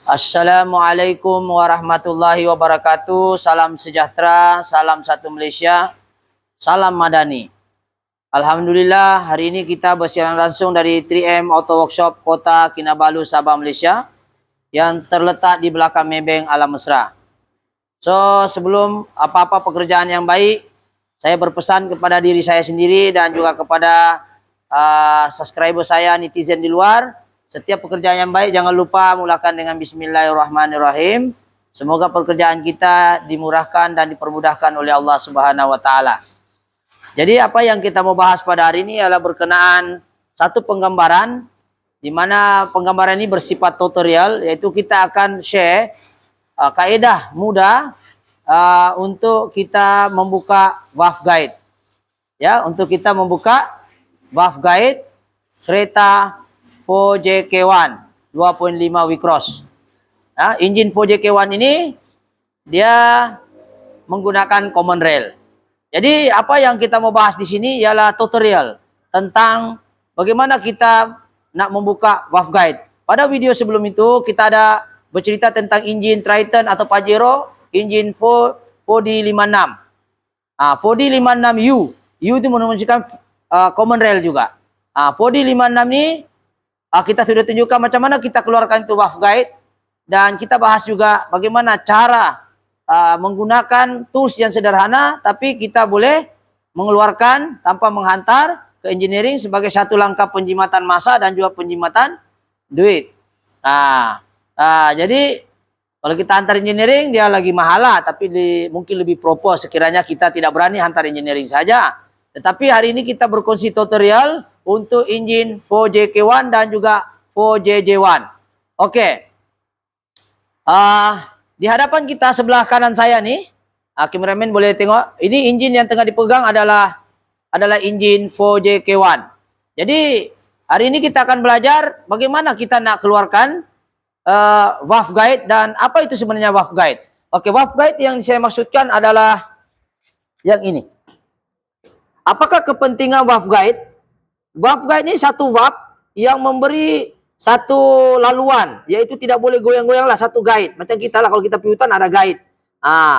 Assalamualaikum warahmatullahi wabarakatuh. Salam sejahtera, salam satu Malaysia, salam madani. Alhamdulillah, hari ini kita bersiaran langsung dari 3M Auto Workshop Kota Kinabalu, Sabah, Malaysia yang terletak di belakang Maybank Alam Mesra. So, sebelum apa-apa pekerjaan yang baik, saya berpesan kepada diri saya sendiri dan juga kepada subscriber saya, netizen di luar. Setiap pekerjaan yang baik jangan lupa mulakan dengan Bismillahirrahmanirrahim. Semoga pekerjaan kita dimurahkan dan dipermudahkan oleh Allah Subhanahu wa taala. Jadi apa yang kita mau bahas pada hari ini adalah berkenaan satu penggambaran di mana penggambaran ini bersifat tutorial, yaitu kita akan share kaedah mudah untuk kita membuka valve guide. Ya, untuk kita membuka valve guide kereta 4JK1 2.5 V-Cross. Nah, engine 4JK1 ini dia menggunakan common rail. Jadi apa yang kita mau bahas di sini ialah tutorial tentang bagaimana kita nak membuka valve guide. Pada video sebelum itu kita ada bercerita tentang engine Triton atau Pajero, engine 4D56. 4D56U. U itu menunjukkan common rail juga. 4D56 ini kita sudah tunjukkan macam mana kita keluarkan itu valve guide, dan kita bahas juga bagaimana cara menggunakan tools yang sederhana tapi kita boleh mengeluarkan tanpa menghantar ke engineering sebagai satu langkah penjimatan masa dan juga penjimatan duit. Jadi kalau kita hantar engineering dia lagi mahal lah, tapi mungkin lebih proper sekiranya kita tidak berani hantar engineering saja. Tetapi hari ini kita berkongsi tutorial untuk engine 4JK1 dan juga 4JJ1. Oke. Di hadapan kita sebelah kanan saya nih, kameramen boleh tengok. Ini engine yang tengah dipegang adalah engine 4JK1. Jadi hari ini kita akan belajar bagaimana kita nak keluarkan valve guide dan apa itu sebenarnya valve guide. Oke, valve guide yang saya maksudkan adalah yang ini. Apakah kepentingan valve guide? Valve guide ini satu valve yang memberi satu laluan, yaitu tidak boleh goyang-goyang lah, satu guide. Macam kita lah, kalau kita pergi hutan ada guide.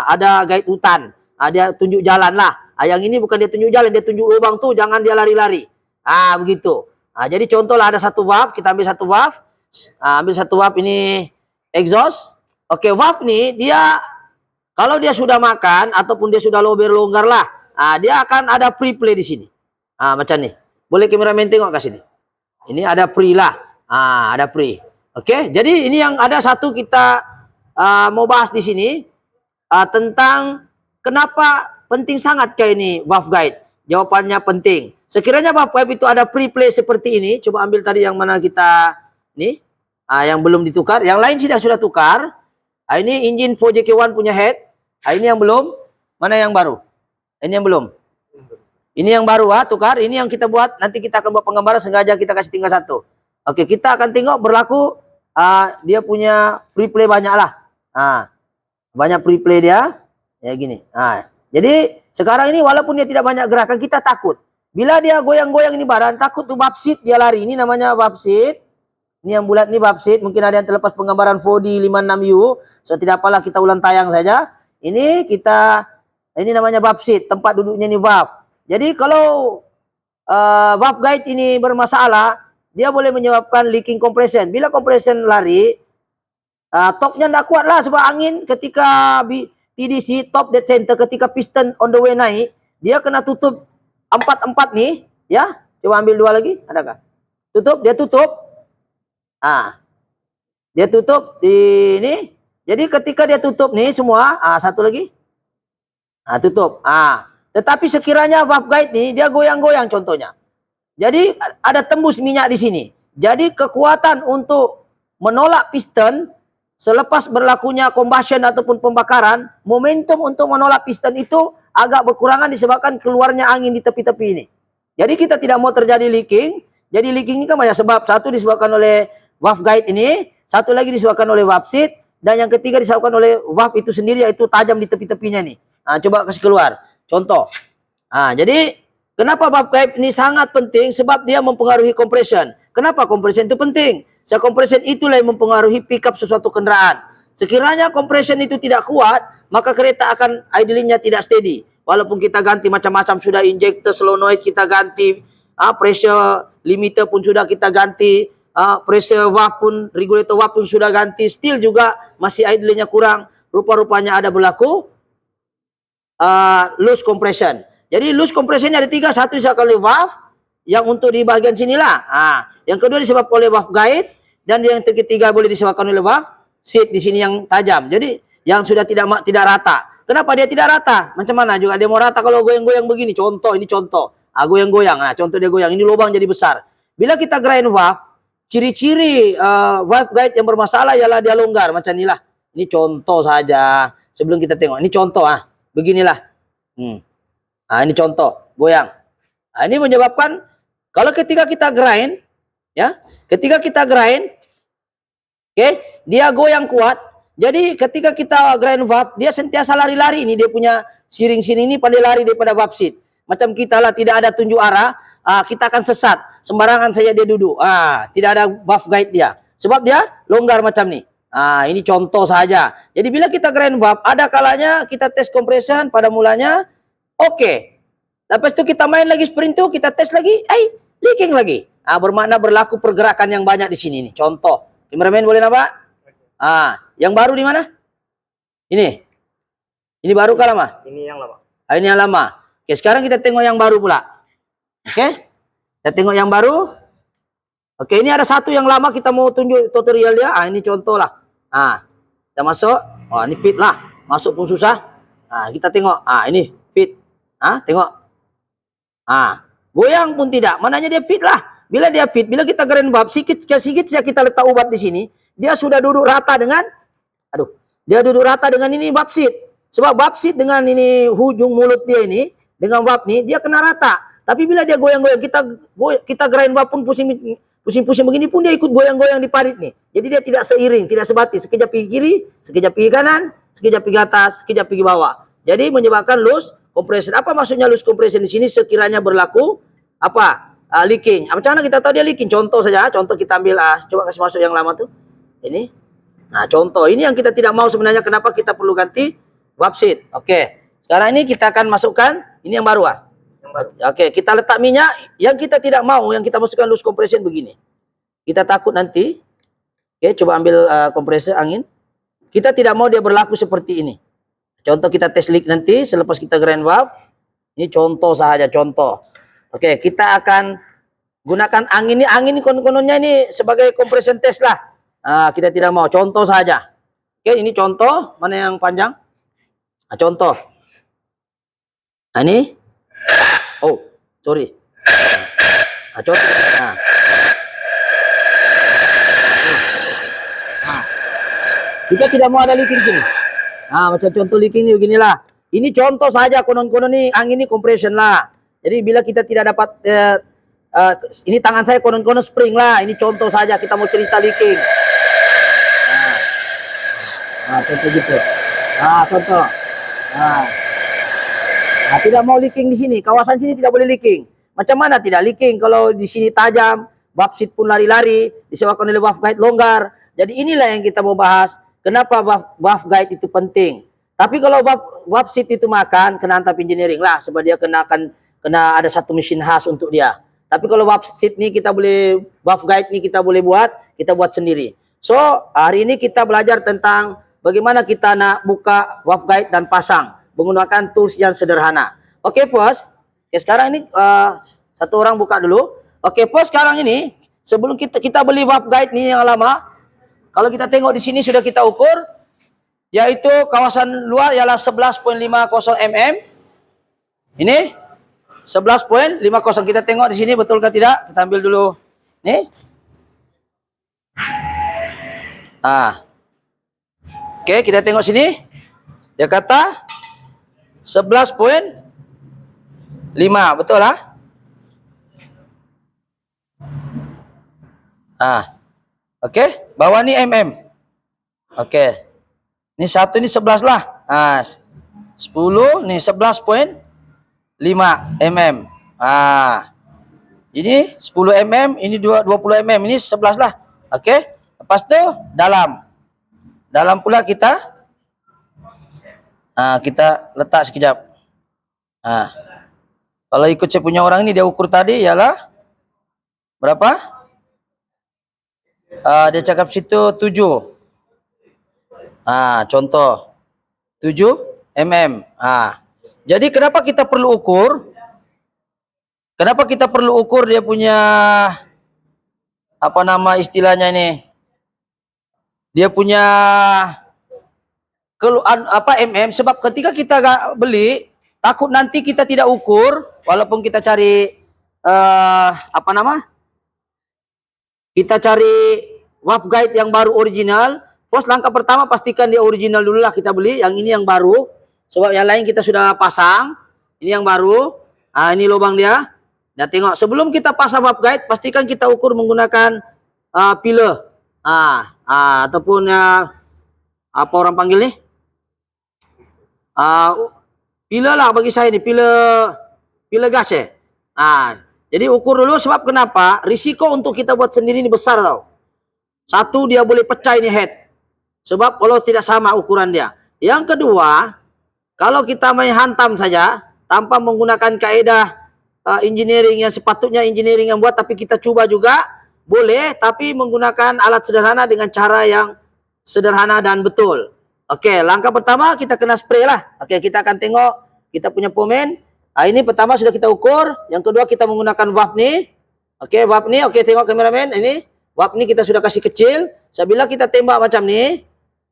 Ada guide hutan. Dia tunjuk jalan lah. Yang ini bukan dia tunjuk jalan, dia tunjuk lubang tuh, jangan dia lari-lari. Begitu. Jadi contohlah ada satu valve, kita ambil satu valve. Ambil satu valve ini exhaust. Oke, valve nih dia kalau dia sudah makan ataupun dia sudah longgar lah, dia akan ada pre-play di sini. Macam nih. Boleh kameramen tengok ke sini. Ini ada pre lah. Ada pre. Oke, jadi ini yang ada satu kita mau bahas di sini tentang kenapa penting sangat kayak ini valve guide. Jawapannya penting. Sekiranya valve guide itu ada pre-play seperti ini, coba ambil tadi yang mana kita nih, yang belum ditukar, yang lain sudah tukar. Ini engine 4JK1 punya head. Ini yang belum. Mana yang baru? Ini yang belum. Ini yang baru tukar. Ini yang kita buat. Nanti kita akan buat penggambaran, sengaja kita kasih tinggal satu. Oke, kita akan tengok berlaku dia punya preplay banyak lah. Banyak preplay dia. Ya gini. Jadi sekarang ini walaupun dia tidak banyak gerakan, kita takut. Bila dia goyang-goyang ini barang, takut tuh valve seat dia lari. Ini namanya valve seat. Ini yang bulat ini valve seat. Mungkin ada yang terlepas penggambaran 4D56U. So tidak apalah, kita ulang tayang saja. Ini namanya valve seat. Tempat duduknya ini valve. Jadi kalau valve guide ini bermasalah, dia boleh menyebabkan leaking compression. Bila compression lari, topnya tidak kuat lah, sebab angin ketika TDC, top dead center, ketika piston on the way naik, dia kena tutup 4 nih. Ya, coba ambil 2 lagi, adakah? Tutup, dia tutup. Dia tutup di ini. Jadi ketika dia tutup nih semua, satu lagi. Tutup. Tetapi sekiranya valve guide nih dia goyang-goyang contohnya. Jadi ada tembus minyak di sini. Jadi kekuatan untuk menolak piston selepas berlakunya combustion ataupun pembakaran, momentum untuk menolak piston itu agak berkurangan disebabkan keluarnya angin di tepi-tepi ini. Jadi kita tidak mau terjadi leaking. Jadi leaking ini kan banyak sebab. Satu disebabkan oleh valve guide ini, satu lagi disebabkan oleh valve seat, dan yang ketiga disebabkan oleh valve itu sendiri, yaitu tajam di tepi-tepinya nih. Coba kasih keluar. Contoh. Jadi kenapa valve guide ini sangat penting? Sebab dia mempengaruhi compression. Kenapa compression itu penting? Self compression itulah yang mempengaruhi pickup sesuatu kendaraan. Sekiranya compression itu tidak kuat, maka kereta akan idlingnya tidak steady. Walaupun kita ganti macam-macam, sudah injector, solenoid kita ganti, pressure limiter pun sudah kita ganti, pressure valve pun, regulator valve pun sudah ganti, still juga masih idlingnya kurang. Rupa-rupanya ada berlaku loose compression. Jadi loose compression ada 3, satu disebabkan oleh valve, yang untuk di bagian sinilah. Yang kedua disebabkan oleh valve guide, dan yang ketiga boleh disebabkan oleh valve seat di sini yang tajam. Jadi yang sudah tidak rata. Kenapa dia tidak rata? Macam mana juga dia mau rata kalau goyang-goyang begini? Contoh, ini contoh. Goyang-goyang. Nah, contoh dia goyang. Ini lubang jadi besar. Bila kita grind valve, ciri-ciri valve guide yang bermasalah ialah dia longgar macam inilah. Ini contoh saja. Sebelum kita tengok, ini contoh beginilah. Ini contoh goyang. Ini menyebabkan kalau ketika kita grind, ya, ketika kita grind, dia goyang kuat. Jadi ketika kita grind valve, dia sentiasa lari-lari. Ini dia punya siring-siring ini pandai lari daripada valve seat. Macam kita lah, tidak ada tunjuk arah, kita akan sesat. Sembarangan saja dia duduk. Tidak ada valve guide dia. Sebab dia longgar macam ni. Ini contoh saja. Jadi bila kita grind valve, ada kalanya kita tes compression pada mulanya, oke. Lepas itu kita main lagi sprint itu, kita tes lagi, leaking lagi. Bermakna berlaku pergerakan yang banyak di sini nih. Contoh. Kameramen boleh nampak? Yang baru di mana? Ini. Ini baru kah lama? Ini yang lama. Ini yang lama. Oke, sekarang kita tengok yang baru pula. Oke. Kita tengok yang baru. Oke, ini ada satu yang lama kita mau tunjuk tutorial dia. Ini contoh lah. Kita masuk. Ini fit lah. Masuk pun susah. Kita tengok. Ini fit. Tengok. Goyang pun tidak. Mananya dia fit lah. Bila dia fit, bila kita grind valve, sikit-sikit saja kita letak ubat di sini, dia sudah duduk rata dengan, dia duduk rata dengan ini valve seat. Sebab valve seat dengan ini hujung mulut dia ini, dengan valve ini, dia kena rata. Tapi bila dia goyang-goyang, kita grind valve pun pusing-pusing begini pun dia ikut goyang-goyang di parit nih. Jadi dia tidak seiring, tidak sebati. Sekejap pergi kiri, sekejap pergi kanan, sekejap pergi atas, sekejap pergi bawah. Jadi menyebabkan loose compression. Apa maksudnya loose compression di sini? Sekiranya berlaku leaking. Macam mana kita tahu dia leaking? Contoh saja. Contoh kita ambil, coba kasih masuk yang lama tuh. Ini. Contoh. Ini yang kita tidak mau sebenarnya. Kenapa kita perlu ganti valve seat? Oke. Sekarang ini kita akan masukkan. Ini yang baru. Yang baru. Oke. Kita letak minyak. Yang kita tidak mau, yang kita masukkan loose compression begini. Kita takut nanti. Oke. Coba ambil kompresor angin. Kita tidak mau dia berlaku seperti ini. Contoh kita tes leak nanti. Selepas kita grind valve. Ini contoh saja. Contoh. Oke, kita akan gunakan angin ini. Angin ini kononnya ini sebagai compression test lah. Kita tidak mau. Contoh saja. Oke, ini contoh. Mana yang panjang? Contoh. Ini. Oh, sorry. Contoh. Kita tidak mau ada leaking sini. Macam contoh leaking ini beginilah. Ini contoh saja. Konon-konon ini angin ini compression lah. Jadi bila kita tidak dapat, ini tangan saya konon-konon spring lah. Ini contoh saja kita mau cerita leaking. Contoh gitu. Contoh. Tidak mau leaking di sini. Kawasan sini tidak boleh leaking. Macam mana tidak leaking? Kalau di sini tajam, valve seat pun lari-lari, disebabkan oleh valve guide longgar. Jadi inilah yang kita mau bahas. Kenapa valve guide itu penting? Tapi kalau valve seat itu makan, kena hantar engineering lah. Sebab dia kena ada satu mesin khas untuk dia. Tapi kalau valve seat ni valve guide ni kita boleh buat, kita buat sendiri. So, hari ini kita belajar tentang bagaimana kita nak buka valve guide dan pasang menggunakan tools yang sederhana. Oke, Pos. Sekarang ini satu orang buka dulu. Oke, Pos, sekarang ini sebelum kita beli valve guide ni yang lama, kalau kita tengok di sini sudah kita ukur, yaitu kawasan luar ialah 11.50 mm. Ini 11.50. Kita tengok di sini betul ke tidak? Kita ambil dulu. Nih. Oke, kita tengok sini. Dia kata 11.5. Betul lah? Oke, bawah ni mm. Oke. Ini satu ini 11 lah. 10 nih 11.5 mm. Ini 10 mm, ini 20 mm, ini 11 lah. Oke. Lepas tu dalam. Dalam pula kita kita letak sekejap. Kalau ikut saya punya orang ini, dia ukur tadi ialah berapa? Dia cakap situ 7. Contoh 7 mm. Jadi kenapa kita perlu ukur? Kenapa kita perlu ukur dia punya apa nama istilahnya ini? Dia punya sebab ketika kita beli, takut nanti kita tidak ukur, walaupun kita cari kita cari waft guide yang baru original. Bos, langkah pertama pastikan dia original dulu lah, kita beli. Yang ini yang baru, sebab yang lain kita sudah pasang. Ini yang baru. Ini lubang dia. Nah, tengok, sebelum kita pasang waft guide, pastikan kita ukur menggunakan piler. Ataupun apa orang panggil nih? Piler lah bagi saya ni, piler gas ya. Jadi ukur dulu, sebab kenapa? Risiko untuk kita buat sendiri ini besar tau. Satu, dia boleh pecah ini head. Sebab kalau tidak sama ukuran dia. Yang kedua, kalau kita main hantam saja tanpa menggunakan kaedah engineering yang sepatutnya engineering yang buat, tapi kita coba juga boleh, tapi menggunakan alat sederhana dengan cara yang sederhana dan betul. Oke, langkah pertama kita kena spray lah. Oke, kita akan tengok kita punya pomen. Ini pertama sudah kita ukur. Yang kedua kita menggunakan waft nih. Oke, waft nih. Oke, tengok kameramen. Ini waft nih kita sudah kasih kecil. Sebila kita tembak macam nih.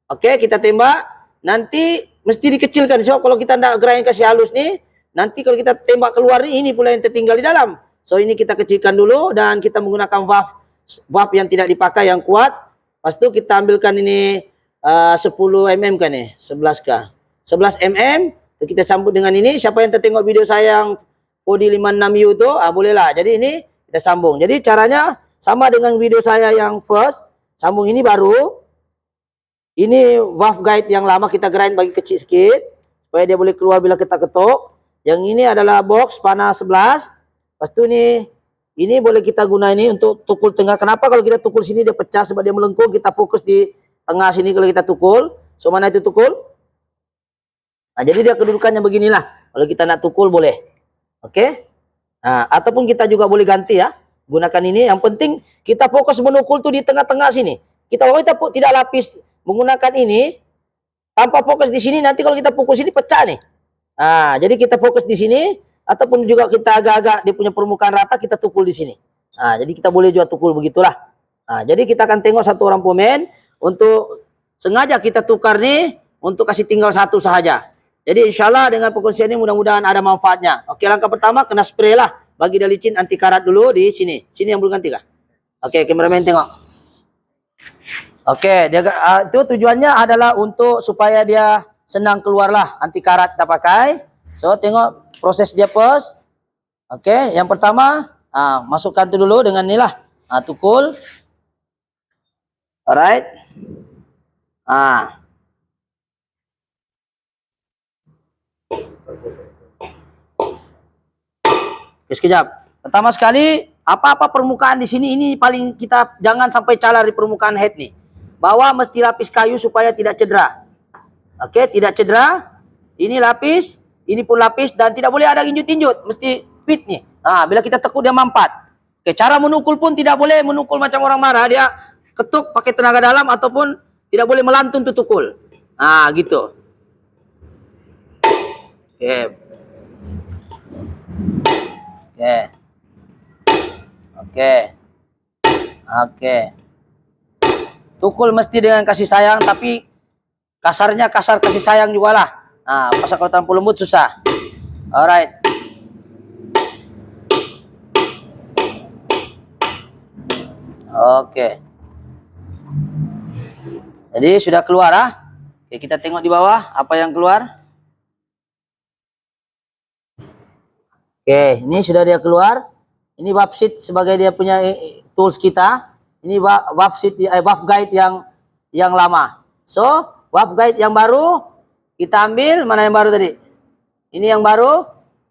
Oke, kita tembak. Nanti mesti dikecilkan. So, kalau kita tidak grind kasih halus nih, nanti kalau kita tembak keluar nih, ini pula yang tertinggal di dalam. So, ini kita kecilkan dulu dan kita menggunakan waft yang tidak dipakai yang kuat. Lepas itu kita ambilkan ini 10 mm kan nih, 11 kah? 11 mm. Kita sambut dengan ini. Siapa yang tertengok video saya yang Kodi 56U tu, bolehlah. Jadi ini kita sambung. Jadi caranya sama dengan video saya yang first. Sambung ini baru. Ini waft guide yang lama kita grind bagi kecil sikit supaya dia boleh keluar bila kita ketuk. Yang ini adalah box panah 11. Lepas tu ini boleh kita guna ini untuk tukul tengah. Kenapa kalau kita tukul sini dia pecah? Sebab dia melengkung. Kita fokus di tengah sini kalau kita tukul. So, mana itu tukul? Jadi dia kedudukannya beginilah. Kalau kita nak tukul boleh. Oke? Ataupun kita juga boleh ganti ya. Gunakan ini. Yang penting kita fokus menukul tu di tengah-tengah sini. Kita tidak lapis menggunakan ini tanpa fokus di sini, nanti kalau kita pukul sini pecah nih. Jadi kita fokus di sini, ataupun juga kita agak-agak dia punya permukaan rata, kita tukul di sini. Jadi kita boleh juga tukul begitulah. Jadi kita akan tengok satu orang pemain untuk sengaja kita tukar nih untuk kasih tinggal satu sahaja. Jadi insyaallah dengan perkongsian ini mudah-mudahan ada manfaatnya. Oke, langkah pertama kena spray lah bagi dia licin anti karat dulu di sini. Sini yang belum ganti kah? Oke, kameramen tengok. Oke, itu tujuannya adalah untuk supaya dia senang keluarlah, anti karat kita pakai. So, tengok proses dia first. Oke, yang pertama, masukkan tu dulu dengan inilah, tukul. Alright. Oke, sekejap. Pertama sekali, apa-apa permukaan di sini ini paling kita jangan sampai calar di permukaan head nih. Bawah mesti lapis kayu supaya tidak cedera. Oke, tidak cedera. Ini lapis, ini pun lapis dan tidak boleh ada injut-injut, mesti fit nih. Bila kita tekuk dia mampat. Oke, cara menukul pun tidak boleh menukul macam orang marah, dia ketuk pakai tenaga dalam ataupun tidak boleh melantun tuh tukul. Gitu. Oke. Oke. Oke. Oke. Tukul mesti dengan kasih sayang, tapi kasarnya kasar kasih sayang juga lah. Pasal kalau terlalu lembut susah. Alright. Oke. Jadi sudah keluar Oke, kita tengok di bawah apa yang keluar. Oke, ini sudah dia keluar. Ini waft sheet sebagai dia punya tools kita. Ini waft guide yang lama. So, waft guide yang baru kita ambil. Mana yang baru tadi? Ini yang baru.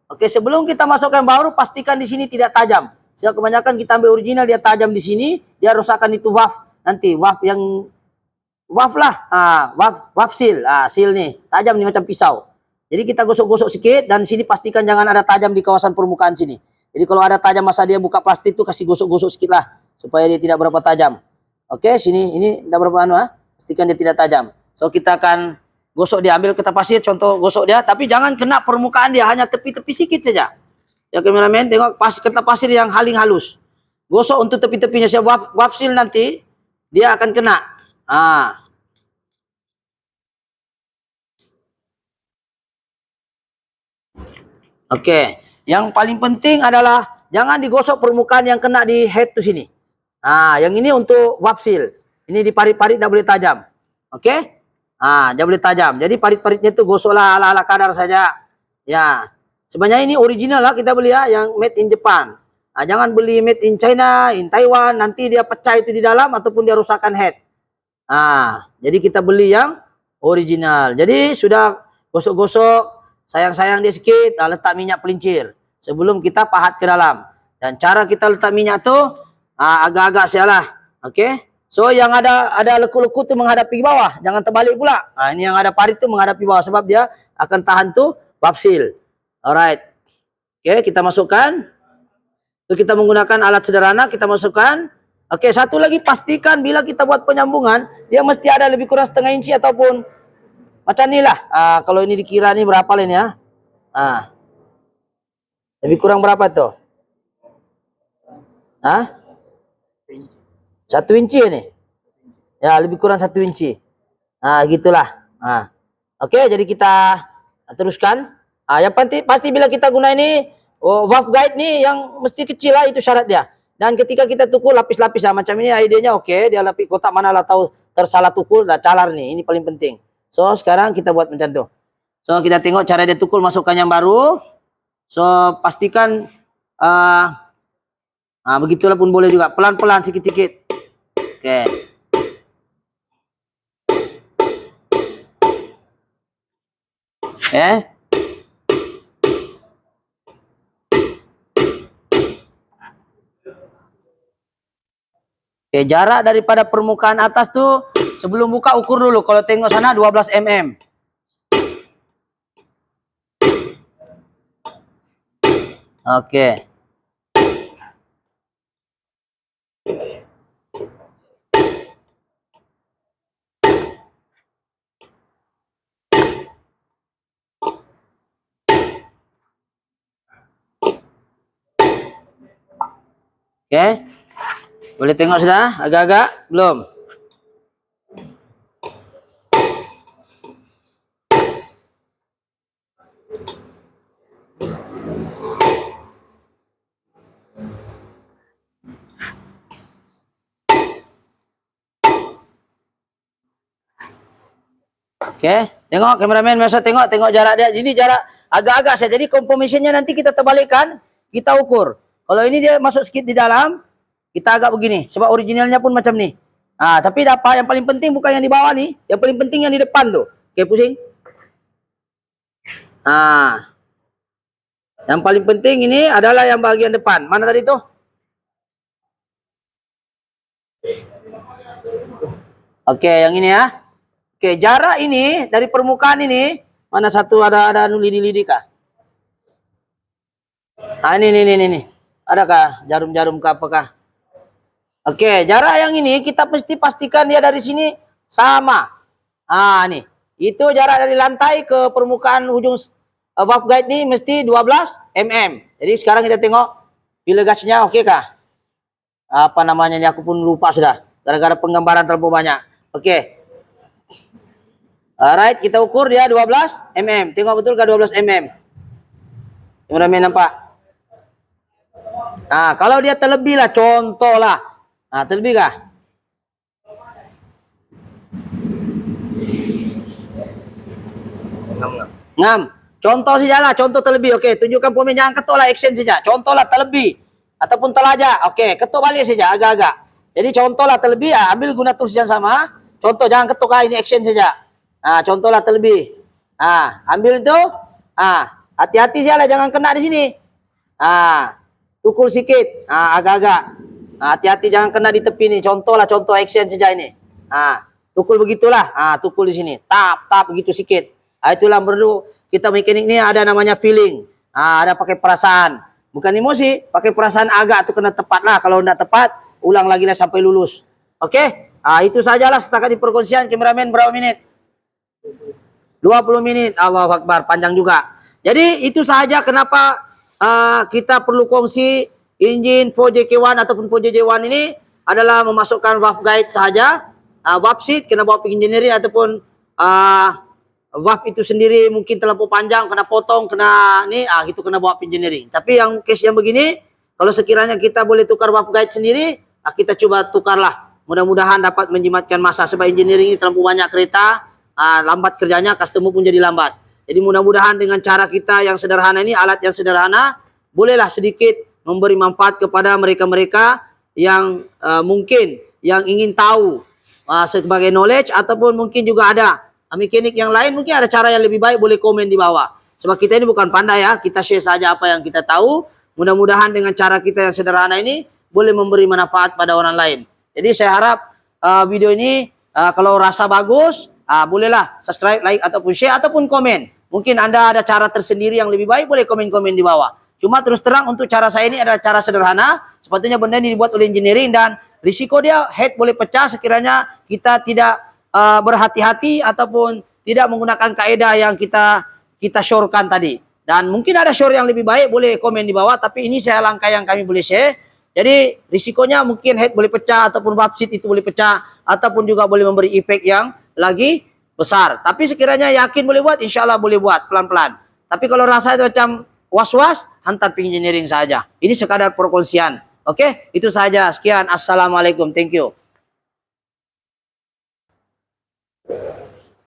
Oke, sebelum kita masukkan baru, pastikan di sini tidak tajam. Sebab kebanyakan kita ambil original dia tajam di sini, dia rusakkan itu nanti waf lah, waf seal, seal nih, tajam nih macam pisau. Jadi kita gosok-gosok sedikit dan sini pastikan jangan ada tajam di kawasan permukaan sini. Jadi kalau ada tajam masa dia buka plastik tuh kasih gosok-gosok sedikit lah supaya dia tidak berapa tajam. Oke, sini ini tidak berapa pastikan dia tidak tajam. So kita akan gosok dia, ambil kertas pasir contoh gosok dia, tapi jangan kena permukaan dia, hanya tepi-tepi sedikit saja. Ya kameramen tengok kertas pasir yang haling halus. Gosok untuk tepi-tepinya, siap waf seal nanti dia akan kena. Oke, yang paling penting adalah jangan digosok permukaan yang kena di head tuh sini. Yang ini untuk waf seal. Ini di parit-parit tidak boleh tajam. Oke? Tidak boleh tajam. Jadi parit-paritnya itu gosoklah ala-ala kadar saja. Ya. Sebenarnya ini original lah kita beli ya, yang made in Jepang. Jangan beli made in China, in Taiwan, nanti dia pecah itu di dalam ataupun dia rusakkan head. Jadi kita beli yang original. Jadi sudah gosok-gosok, sayang-sayang dia sedikit, letak minyak pelincir sebelum kita pahat ke dalam. Dan cara kita letak minyak tuh agak-agak salah. Oke? So yang ada lekuk-lekuk tuh menghadap ke bawah, jangan terbalik pula. Ini yang ada parit tuh menghadap ke bawah sebab dia akan tahan tuh waf seal. Alright. Oke, kita masukkan. Itu kita menggunakan alat sederhana, kita masukkan. Oke, satu lagi pastikan bila kita buat penyambungan, dia mesti ada lebih kurang setengah inci ataupun macam ni lah. Kalau ini dikira nih berapa lain ya? Lebih kurang berapa tuh? 1 inci ini? Ya, lebih kurang 1 inci. Gitulah. Oke, jadi kita teruskan. Yang pasti bila kita guna ini waf guide nih yang mesti kecil lah, itu syarat dia. Dan ketika kita tukul lapis-lapis macam ini idenya oke, dia lapis kotak mana lah tahu tersalah tukul dah calar nih, ini paling penting. So sekarang kita buat macam tu. So kita tengok cara dia tukul, masukkan yang baru. So pastikan begitulah pun boleh juga, pelan-pelan sikit-sikit. Oke. Oke, jarak daripada permukaan atas tuh sebelum buka ukur dulu. Kalau tengok sana 12 mm. Oke. Oke. Boleh tengok sudah agak-agak? Belum? Oke, tengok kameramen, masa tengok jarak dia. Jadi jarak agak-agak saja. Jadi compositionnya nanti kita terbalikkan, kita ukur. Kalau ini dia masuk sedikit di dalam, kita agak begini. Sebab originalnya pun macam ni. Tapi apa yang paling penting bukan yang di bawah nih, yang paling penting yang di depan tuh. Oke, pusing. Yang paling penting ini adalah yang bagian depan. Mana tadi tuh? Oke, yang ini ya. Oke, jarak ini dari permukaan ini, mana satu ada lidi-lidi kah? Ini. Adakah jarum-jarum kah apakah? Oke, jarak yang ini kita mesti pastikan dia dari sini sama. Nih. Itu jarak dari lantai ke permukaan ujung waf guide ini mesti 12 mm. Jadi sekarang kita tengok bila gasnya oke kah? Apa namanya ini aku pun lupa sudah. Gara-gara penggambaran terlalu banyak. Oke. Alright, kita ukur dia 12 mm. Tengok betul ke 12 mm? Kameramen nampak? Kalau dia terlebih lah, contoh lah. Terlebih kah? Ngam. Contoh saja lah, contoh terlebih. Oke, tunjukkan pemain, jangan ketuk lah, action saja. Contoh lah terlebih. Ataupun terlajak. Oke, ketuk balik saja, agak-agak. Jadi contoh lah terlebih, ambil guna tools yang sama. Contoh, jangan ketuk ini action saja. Contoh lah terlebih. Ambil itu. Hati-hati saja lah, jangan kena di sini. Tukul sikit. Agak-agak. Nah, hati-hati jangan kena di tepi nih. Contoh action saja ini. Nah, tukul begitulah. Nah, tukul di sini. Tap begitu sikit. Nah, itulah perlu kita mekanik ini ada namanya feeling. Nah, ada pakai perasaan. Bukan emosi, pakai perasaan agak tuh kena tepat lah. Kalau tidak tepat, ulang lagi lah sampai lulus. Oke? Nah, itu sajalah setakat di perkongsian. Kameramen berapa menit? 20 menit. Allahu Akbar, panjang juga. Jadi itu saja kenapa kita perlu kongsi engine 4JK1 ataupun 4JJ1 ini adalah memasukkan valve guide saja. Valve sheet kena bawa pergi engineering ataupun valve itu sendiri mungkin terlalu panjang, kena potong, kena ini, itu kena bawa pergi engineering. Tapi yang case yang begini, kalau sekiranya kita boleh tukar valve guide sendiri, kita coba tukarlah. Mudah-mudahan dapat menjimatkan masa sebab engineering ini terlalu banyak kereta, lambat kerjanya, customer pun jadi lambat. Jadi mudah-mudahan dengan cara kita yang sederhana ini, alat yang sederhana, bolehlah sedikit memberi manfaat kepada mereka-mereka yang mungkin yang ingin tahu sebagai knowledge, ataupun mungkin juga ada mekanik yang lain, mungkin ada cara yang lebih baik, boleh komen di bawah. Sebab kita ini bukan pandai ya, kita share saja apa yang kita tahu. Mudah-mudahan dengan cara kita yang sederhana ini, boleh memberi manfaat pada orang lain. Jadi saya harap video ini kalau rasa bagus, bolehlah subscribe, like, ataupun share, ataupun komen. Mungkin Anda ada cara tersendiri yang lebih baik, boleh komen-komen di bawah. Cuma terus terang untuk cara saya ini adalah cara sederhana. Sepatutnya benda ini dibuat oleh engineering dan risiko dia head boleh pecah sekiranya kita tidak berhati-hati ataupun tidak menggunakan kaedah yang kita syorkan tadi. Dan mungkin ada syur yang lebih baik, boleh komen di bawah. Tapi ini saya langkah yang kami boleh share. Jadi risikonya mungkin head boleh pecah ataupun valve sheet itu boleh pecah ataupun juga boleh memberi efek yang lagi besar. Tapi sekiranya yakin boleh buat, insya Allah boleh buat pelan-pelan. Tapi kalau rasa itu macam was-was, hantar engineering saja. Ini sekadar perkongsian. Oke, itu saja. Sekian. Assalamualaikum. Thank you.